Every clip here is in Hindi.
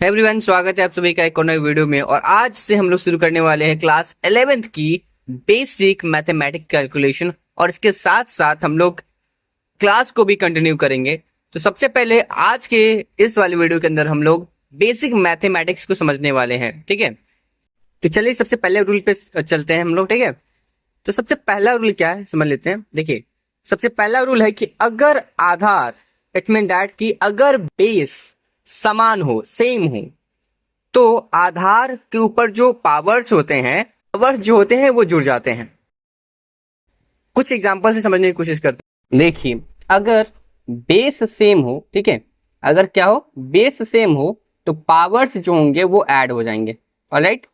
एवरीवन, स्वागत है आप सभी का एक और नए वीडियो में। और आज से हम लोग शुरू करने वाले हैं क्लास 11th की बेसिक मैथमेटिक कैलकुलेशन। और इसके साथ साथ हम लोग क्लास को भी कंटिन्यू करेंगे। तो सबसे पहले आज के इस वाले वीडियो के अंदर हम लोग बेसिक मैथमेटिक्स को समझने वाले हैं, ठीक है। तो चलिए सबसे पहले रूल पे चलते हैं हम लोग, ठीक है। तो सबसे पहला रूल क्या है समझ लेते हैं। देखिए, सबसे पहला रूल है कि अगर आधार, इट मीन दैट कि अगर बेस समान हो, सेम हो, तो आधार के ऊपर जो पावर्स होते हैं, पावर्स जो होते हैं वो जुड़ जाते हैं। कुछ एग्जांपल से समझने की कोशिश करते हैं। देखिए, अगर बेस सेम हो, ठीक है, अगर क्या हो, बेस सेम हो, तो पावर्स जो होंगे वो ऐड हो जाएंगे। ऑलराइट,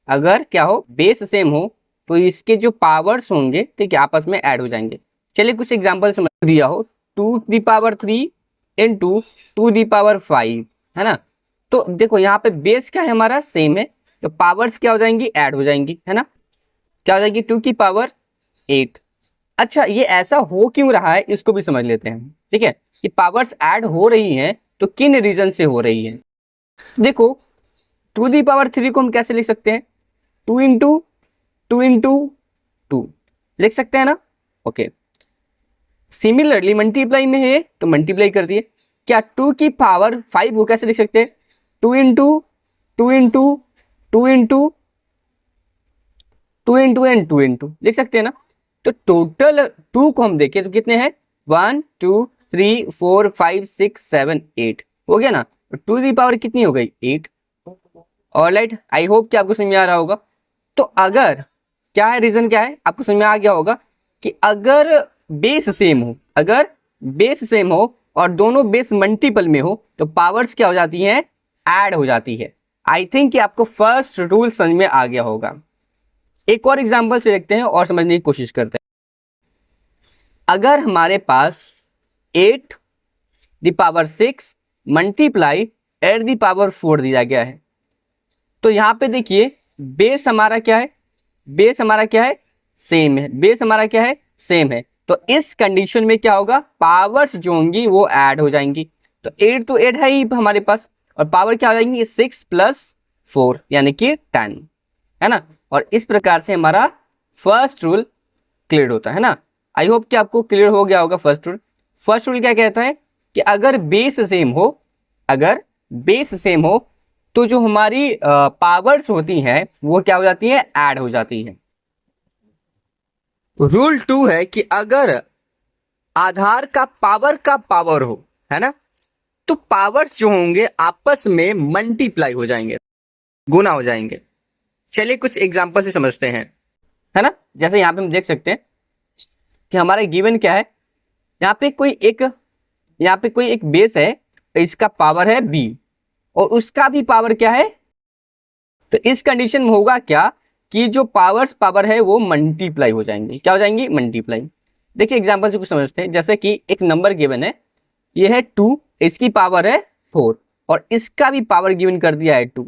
अगर क्या हो, बेस सेम हो तो इसके जो पावर्स होंगे, ठीक है, आपस में ऐड हो जाएंगे। चलिए कुछ एग्जांपल समझ दिया हो, 2 the power 3 into 2 the power 5, है ना। तो देखो यहाँ पे बेस क्या है, हमारा सेम है, तो पावर्स क्या हो जाएंगी, ऐड हो जाएंगी, है ना। क्या हो जाएगी, 2 की पावर 8। अच्छा, ये ऐसा हो क्यों रहा है इसको भी समझ लेते हैं, ठीक है, कि पावर्स ऐड हो रही हैं तो किन रीजन से हो रही है। देखो, 2 दी पावर 3 को हम कैसे लिख सकते हैं, 2 इंटू 2 लिख सकते हैं ना। ओके, सिमिलरली मल्टीप्लाई में है तो मल्टीप्लाई कर दिए। क्या 2 की पावर 5 को कैसे लिख सकते हैं, 2 into 2 into 2 into 2 into and 2 into लिख सकते हैं ना। तो टोटल 2 को हम देखें तो कितने हैं, 1 2 3 4 5 6 7 8 हो गया ना। तो 2 दी पावर कितनी हो गई, 8। ऑलराइट, आई होप कि आपको समझ में आ रहा होगा। तो अगर क्या है, रीजन क्या है, आपको समझ में आ गया होगा कि अगर बेस सेम हो, अगर बेस सेम हो और दोनों बेस मल्टीपल में हो तो पावर्स क्या हो जाती हैं, ऐड हो जाती है। आई थिंक कि आपको फर्स्ट रूल समझ में आ गया होगा। एक और एग्जांपल से देखते हैं और समझने की कोशिश करते हैं। अगर हमारे पास 8 the power 6 multiply 8 the power 4 दिया गया है, तो यहां पे देखिए बेस हमारा क्या है, बेस हमारा क्या है, सेम है, बेस हमारा क्या है, सेम है। तो इस कंडीशन में क्या होगा, पावर्स जो होंगी वो ऐड हो जाएंगी। तो 8 तो 8 है ही हमारे पास, और पावर क्या हो जाएंगी, 6 + 4 यानी कि 10, है ना। और इस प्रकार से हमारा फर्स्ट रूल क्लियर होता है ना। आई होप कि आपको क्लियर हो गया होगा फर्स्ट रूल। फर्स्ट रूल क्या कहता है कि अगर बेस सेम हो, अगर बेस सेम हो तो जो हमारी पावर्स होती हैं वो क्या हो जाती है, ऐड हो जाती है। रूल 2 है कि अगर आधार का पावर हो, है ना, तो पावर्स जो होंगे आपस में मल्टीप्लाई हो जाएंगे, गुना हो जाएंगे। चलिए कुछ एग्जांपल से समझते हैं, है ना। जैसे यहां पे हम देख सकते हैं कि हमारा गिवन क्या है, यहाँ पे कोई एक, यहाँ पे कोई एक बेस है, इसका पावर है b और उसका भी पावर क्या है। तो इस कंडीशन में होगा क्या कि जो पावर है वो मल्टीप्लाई हो जाएंगे, क्या हो जाएंगी, मल्टीप्लाई। देखिए एग्जांपल से कुछ समझते हैं। जैसे कि एक नंबर गिवन है, ये है 2, इसकी पावर है 4 और इसका भी पावर गिवन कर दिया है 2।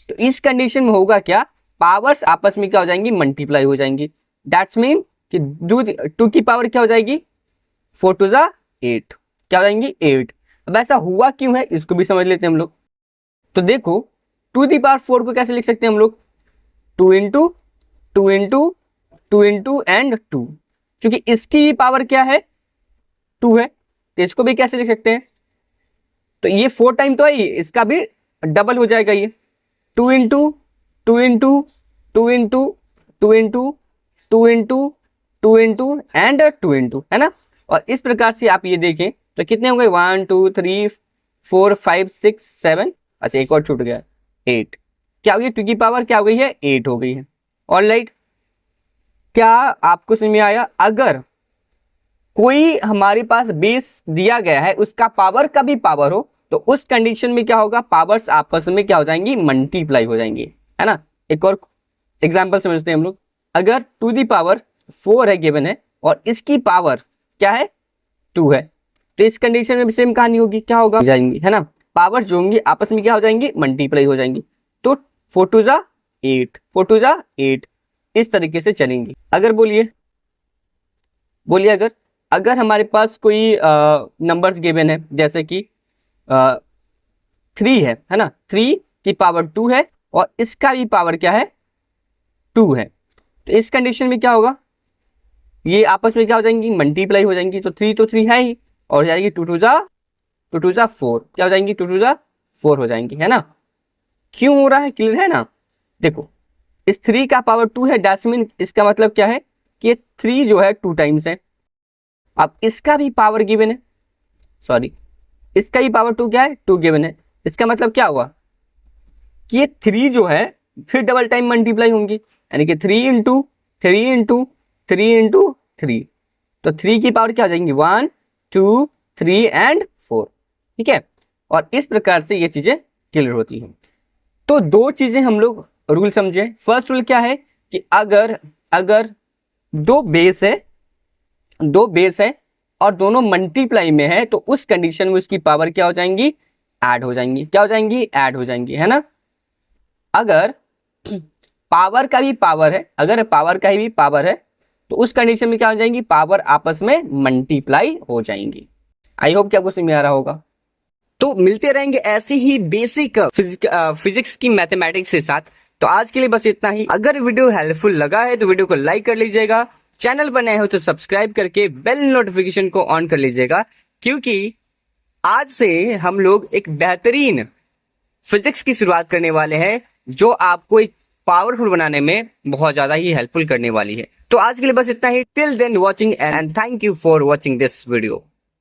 तो इस कंडीशन में होगा क्या, पावर्स आपस में क्या हो जाएंगी, मल्टीप्लाई हो जाएंगी। दैट्स मीन कि 2 की पावर क्या हो जाएगी, 4 × 2 = 8, क्या हो जाएंगी, 8। अब ऐसा हुआ क्यों है इसको भी समझ लेते हैं हम लोग। तो देखो, 2 दी पावर 4 को कैसे लिख सकते हैं हम लोग, 2 इंटू 2 इंटू 2 इंटू एंड 2, क्योंकि इसकी पावर क्या है, 2 है, तो इसको भी कैसे लिख सकते हैं, तो ये 4 टाइम तो है ही, इसका भी डबल हो जाएगा ये, 2 into 2 into 2 into 2 into 2 into and 2 into, है ना। और इस प्रकार से आप ये देखें तो कितने हो गए, 1 2 3 4 5 6 7, अच्छा एक और छूट गया, 8। क्या हो गई, 2 की पावर क्या हो गई है, 8 हो गई है। ऑलराइट, क्या आपको समझ में आया। अगर कोई हमारे पास बेस दिया गया है, उसका पावर का भी पावर हो, तो उस कंडीशन में क्या होगा, पावर्स आपस में क्या हो जाएंगी, मल्टीप्लाई हो जाएंगी, है ना। एक और एग्जांपल समझते हैं हम लोग। अगर 2 दी पावर 4 है गिवन है और इसकी पावर क्या है, 2 है, तो इस कंडीशन में भी सेम कहानी होगी, क्या होगा, जाएंगी, है ना, पावर्स जो होंगी आपस में क्या हो जाएंगी, मल्टीप्लाई हो जाएंगी। तो 4 × 2 = 8, 4 × 2 = 8, इस तरीके से चलेंगी। अगर बोलिए, बोलिए अगर अगर हमारे पास कोई नंबर्स गिवन है, जैसे कि 3 है ना, 3 की पावर 2 है और इसका भी पावर क्या है, 2 है। तो इस कंडीशन में क्या होगा, ये आपस में क्या हो जाएंगी, मल्टीप्लाई हो जाएंगी। तो 3 तो 3 है ही, और हो जाएगी 2 टू जा 4, क्या हो जाएंगी, 2 टू जा 4 हो जाएंगी, है ना। क्यों हो रहा है, क्लियर है ना। देखो इस 3 का पावर 2 है, दैट्स मीन इसका मतलब क्या है कि 3 जो है 2 टाइम्स है। अब इसका भी पावर गिवन है, सॉरी इसका ही पावर 2 क्या है, 2 गिवन है। इसका मतलब क्या हुआ कि ये 3 जो है फिर डबल टाइम मल्टीप्लाई होंगी, यानी कि 3 इंटू 3 इंटू 3 इंटू 3। तो 3 की पावर क्या हो जाएंगी, 1 2 3 एंड 4, ठीक है। और इस प्रकार से ये चीजें क्लियर होती हैं। तो दो चीजें हम लोग रूल समझे। फर्स्ट रूल क्या है कि अगर अगर दो बेस है और दोनों मल्टीप्लाई में है, तो उस कंडीशन में उसकी पावर क्या हो जाएंगी, ऐड हो जाएंगी। क्या हो जाएंगी, ऐड हो जाएंगी, है ना। अगर पावर का भी पावर है, अगर पावर का भी पावर है, तो उस कंडीशन में क्या हो जाएंगी, पावर आपस में मल्टीप्लाई हो जाएंगी। आई होप कि आपको समझ में आ रहा होगा। तो मिलते रहेंगे ऐसे ही बेसिक फिजिक्स की मैथमेटिक्स के साथ। तो आज के लिए बस इतना ही। अगर वीडियो हेल्पफुल लगा है तो वीडियो को लाइक कर लीजिएगा, चैनल पर नए हो तो सब्सक्राइब करके बेल नोटिफिकेशन को ऑन कर लीजिएगा, क्योंकि आज से हम लोग एक बेहतरीन फिजिक्स की शुरुआत करने वाले हैं जो आपको एक पावरफुल बनाने में बहुत ज्यादा ही हेल्पफुल करने वाली है। तो आज के लिए बस इतना ही। Till then watching and thank you for watching this video.